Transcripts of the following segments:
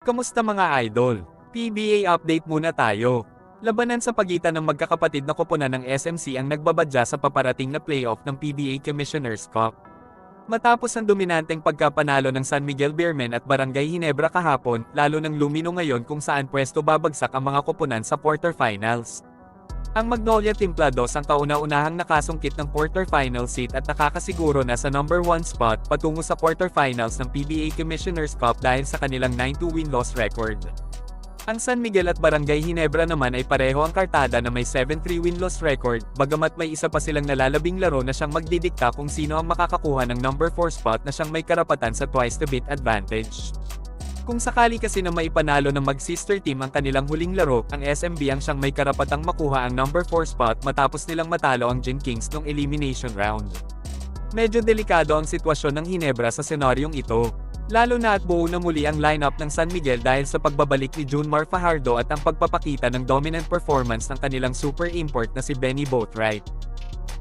Kamusta mga idol? PBA update muna tayo. Labanan sa pagitan ng magkakapatid na koponan ng SMC ang nagbabadya sa paparating na playoff ng PBA Commissioner's Cup. Matapos ang dominanteng pagkapanalo ng San Miguel Beermen at Barangay Ginebra kahapon, lalo ng lumino ngayon kung saan pwesto babagsak ang mga koponan sa quarterfinals. Ang Magnolia Templados ang kauna-unahang nakasungkit ng quarterfinal seat at nakakasiguro na sa number 1 spot patungo sa quarterfinals ng PBA Commissioner's Cup dahil sa kanilang 9-2 win-loss record. Ang San Miguel at Barangay Ginebra naman ay pareho ang kartada na may 7-3 win-loss record, bagamat may isa pa silang nalalabing laro na siyang magdidikta kung sino ang makakakuha ng number 4 spot na siyang may karapatan sa twice the beat advantage. Kung sakali kasi na maipanalo ng mag-sister team ang kanilang huling laro, ang SMB ang siyang may karapatang makuha ang number 4 spot matapos nilang matalo ang Gin Kings noong elimination round. Medyo delikado ang sitwasyon ng Ginebra sa senaryong ito, lalo na at buo na muli ang lineup ng San Miguel dahil sa pagbabalik ni Junmar Fajardo at ang pagpapakita ng dominant performance ng kanilang super import na si Benny Boatwright.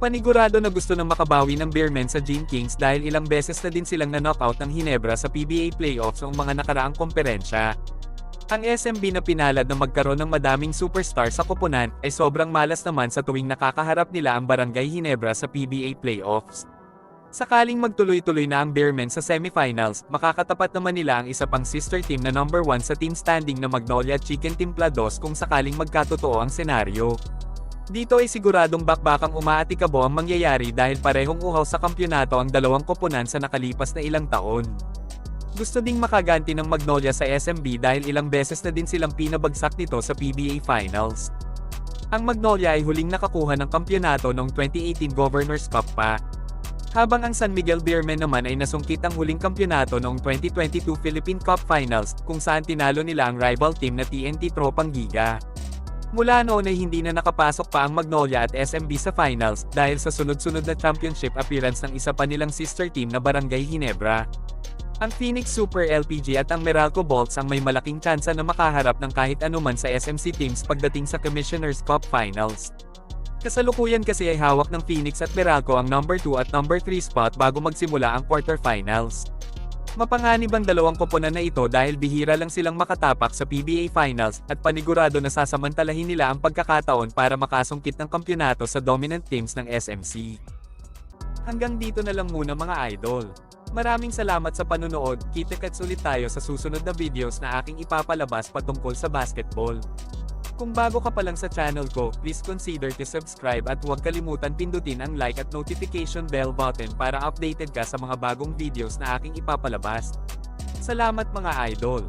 Panigurado na gusto ng makabawi ng Beermen sa Gin Kings dahil ilang beses na din silang na-knockout ng Ginebra sa PBA playoffs noong mga nakaraang komperensya. Ang SMB na pinalad na magkaroon ng madaming superstar sa koponan ay sobrang malas naman sa tuwing nakakaharap nila ang Barangay Ginebra sa PBA playoffs. Sakaling magtuloy-tuloy na ang Beermen sa semifinals, makakatapat naman nila ang isa pang sister team na number 1 sa team standing na Magnolia Chicken Templados kung sakaling magkatotoo ang senaryo. Dito ay siguradong bakbakang umaatikabo ang mangyayari dahil parehong uhaw sa kampyonato ang dalawang koponan sa nakalipas na ilang taon. Gusto ding makaganti ng Magnolia sa SMB dahil ilang beses na din silang pinabagsak nito sa PBA Finals. Ang Magnolia ay huling nakakuha ng kampyonato noong 2018 Governor's Cup pa, habang ang San Miguel Beermen naman ay nasungkit ang huling kampyonato noong 2022 Philippine Cup Finals kung saan tinalo nila ang rival team na TNT Tropang Giga. Mula noon ay hindi na nakapasok pa ang Magnolia at SMB sa finals dahil sa sunod-sunod na championship appearance ng isa pa nilang sister team na Barangay Ginebra. Ang Phoenix Super LPG at ang Meralco Bolts ang may malaking tsansa na makaharap ng kahit anuman sa SMC teams pagdating sa Commissioner's Cup Finals. Kasalukuyan kasi ay hawak ng Phoenix at Meralco ang number 2 at number 3 spot bago magsimula ang quarterfinals. Mapanganib ang dalawang koponan na ito dahil bihira lang silang makatapak sa PBA Finals at panigurado na sasamantalahin nila ang pagkakataon para makasungkit ng kampyonato sa dominant teams ng SMC. Hanggang dito na lang muna mga idol. Maraming salamat sa panunood, kita-kits ulit tayo sa susunod na videos na aking ipapalabas patungkol sa basketball. Kung bago ka pa lang sa channel ko, please consider to subscribe at huwag kalimutan pindutin ang like at notification bell button para updated ka sa mga bagong videos na aking ipapalabas. Salamat mga idol!